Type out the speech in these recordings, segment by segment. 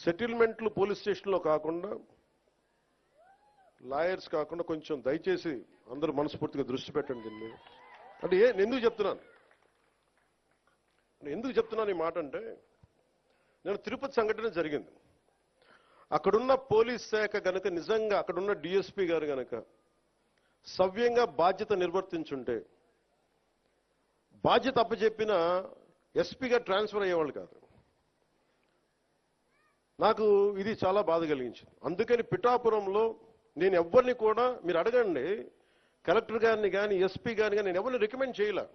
సెటిల్మెంట్లు police స్టేషన్లో కాకుండా, lawyers కాకుండా కొంచెం దయచేసి అందరూ మనస్ఫూర్తిగా దృష్టి పెట్టండి దీన్ని. అంటే ఎందుకు చెప్తున్నాను ఈ మాట అంటే, నేను తిరుపతి సంఘటన జరిగింది. అక్కడున్న పోలీస్ శాఖ గనక నిజంగా అక్కడున్న డిఎస్పీ గారు గనక సవ్యంగా బాధ్యత నిర్వర్తించుంటే, బాధ్యత అప్పచెప్పిన ఎస్పీగా ట్రాన్స్ఫర్ అయ్యేవాళ్ళు కాదు. నాకు ఇది చాలా బాధ కలిగించింది. అందుకని పిఠాపురంలో నేను ఎవరిని కూడా, మీరు అడగండి కలెక్టర్ గారిని కానీ ఎస్పీ గారిని కానీ, నేను ఎవరిని రికమెండ్ చేయలే.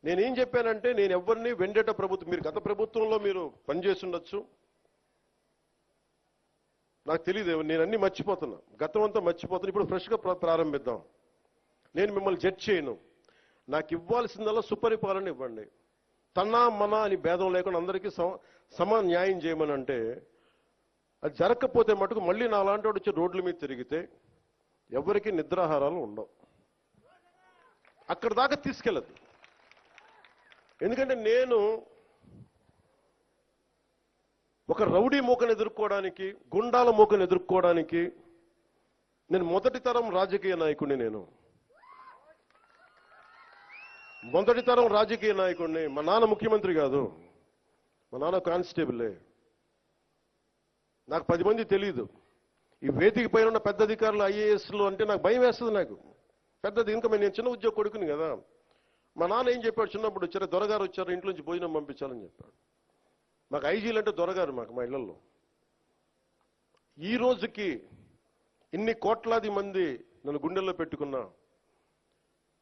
నేనేం చెప్పానంటే, నేను ఎవరిని వెండేట ప్రభుత్వం, మీరు గత ప్రభుత్వంలో మీరు పనిచేసి ఉండొచ్చు, నాకు తెలియదు, నేను అన్ని మర్చిపోతున్నా, గతం అంతా మర్చిపోతున్నా. ఇప్పుడు ఫ్రెష్గా ప్రారంభిద్దాం. నేను మిమ్మల్ని జడ్జ్ చేయను. నాకు ఇవ్వాల్సిందల్లా సుపరిపాలన ఇవ్వండి. తన్నా మన అని భేదం లేకుండా అందరికీ సమాన న్యాయం చేయమని అంటే, అది జరగకపోతే మటుకు మళ్ళీ నా లాంటి వాడు వచ్చి రోడ్ల మీద తిరిగితే ఎవరికి నిద్రాహారాలు ఉండవు. అక్కడ దాకా తీసుకెళ్ళదు. ఎందుకంటే నేను ఒక రౌడీ మూకను ఎదుర్కోవడానికి, గుండాల మూకను ఎదుర్కోవడానికి నేను మొదటి తరం రాజకీయ నాయకుడిని. నేను మొదటి తరం రాజకీయ నాయకుడిని. మా నాన్న ముఖ్యమంత్రి కాదు, మా నాన్న కానిస్టేబులే. నాకు 10 మంది తెలియదు. ఈ వేదిక పైన ఉన్న పెద్ద అధికారులు ఐఏఎస్లు అంటే నాకు భయం వేస్తుంది. నాకు పెద్దది, ఇంకా నేను చిన్న ఉద్యోగ కొడుకుని కదా. మా నాన్న ఏం చెప్పాడు, చిన్నప్పుడు వచ్చారు, దొరగారు వచ్చారు, ఇంట్లోంచి భోజనం పంపించాలని చెప్పాడు. మాకు ఐజీలు అంటే దొరగారు మా ఇళ్లలో. ఈ రోజుకి ఇన్ని కోట్లాది మంది నన్ను గుండెల్లో పెట్టుకున్నా,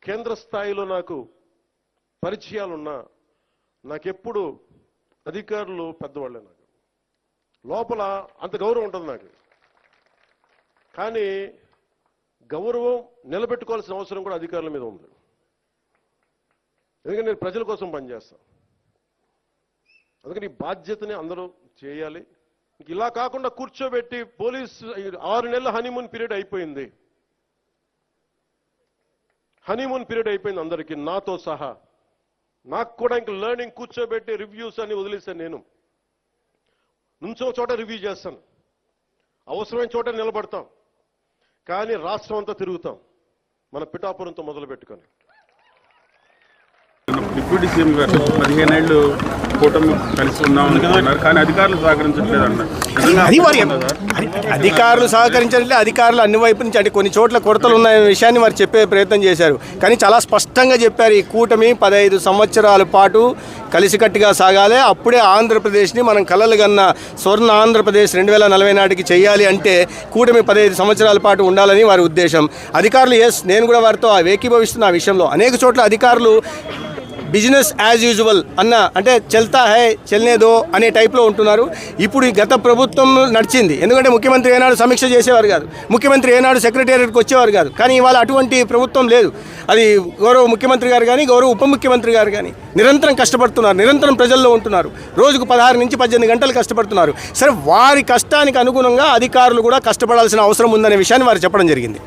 కేంద్ర స్థాయిలో నాకు పరిచయాలున్నా, నాకెప్పుడు అధికారులు పెద్దవాళ్ళే. నాకు లోపల అంత గౌరవం ఉంటుంది నాకు. కానీ గౌరవం నిలబెట్టుకోవాల్సిన అవసరం కూడా అధికారుల మీద ఉంది. ఎందుకంటే నేను ప్రజల కోసం పనిచేస్తాను. అందుకని ఈ బాధ్యతని అందరూ చేయాలి. ఇలా కాకుండా కూర్చోబెట్టి పోలీస్ 6 నెలల హనీమూన్ పీరియడ్ అయిపోయింది. హనీమూన్ పీరియడ్ అయిపోయింది అందరికీ, నాతో సహా. నాకు కూడా ఇంక లెర్నింగ్ కూర్చోబెట్టి రివ్యూస్ అని వదిలేశాను. నేను నుంచో చోట రివ్యూ చేస్తాను, అవసరమైన చోట నిలబడతాం, కానీ రాష్ట్రం అంతా తిరుగుతాం, మన పిఠాపురంతో మొదలు పెట్టుకొని. డిప్యూటీ సీఎం గారు 15 ఏళ్ళు కూటమి కలిసి ఉన్నామన్నారు, కానీ అధికారులు సహకరించట్లేదు అన్నారు. అధికారులు సహకరించట్లేదు. అధికారులు అన్ని వైపు నుంచి, అంటే కొన్ని చోట్ల కొరతలు ఉన్న విషయాన్ని వారు చెప్పే ప్రయత్నం చేశారు. కానీ చాలా స్పష్టంగా చెప్పారు, ఈ కూటమి 15 సంవత్సరాల పాటు కలిసికట్టుగా సాగాలి. అప్పుడే ఆంధ్రప్రదేశ్ని మనం కలలు కన్న స్వర్ణ ఆంధ్రప్రదేశ్ 2040 నాటికి చేయాలి అంటే కూటమి 15 సంవత్సరాల పాటు ఉండాలని వారి ఉద్దేశం. అధికారులు నేను కూడా వారితో ఏకీభవిస్తున్న ఆ విషయంలో. అనేక చోట్ల అధికారులు బిజినెస్ యాజ్ యూజువల్ అన్న, అంటే చల్తా హై చల్నేదో అనే టైప్లో ఉంటున్నారు. ఇప్పుడు ఈ గత ప్రభుత్వం నడిచింది. ఎందుకంటే ముఖ్యమంత్రి ఏనాడు సమీక్ష చేసేవారు కాదు, ముఖ్యమంత్రి ఏనాడు సెక్రటేరియట్కి వచ్చేవారు కాదు. కానీ ఇవాళ అటువంటి ప్రభుత్వం లేదు. అది గౌరవ ముఖ్యమంత్రి గారు కానీ, గౌరవ ఉప ముఖ్యమంత్రి గారు కానీ నిరంతరం కష్టపడుతున్నారు, నిరంతరం ప్రజల్లో ఉంటున్నారు. రోజుకు 16 నుంచి 18 గంటలు కష్టపడుతున్నారు. సరే, వారి కష్టానికి అనుగుణంగా అధికారులు కూడా కష్టపడాల్సిన అవసరం ఉందనే విషయాన్ని వారు చెప్పడం జరిగింది.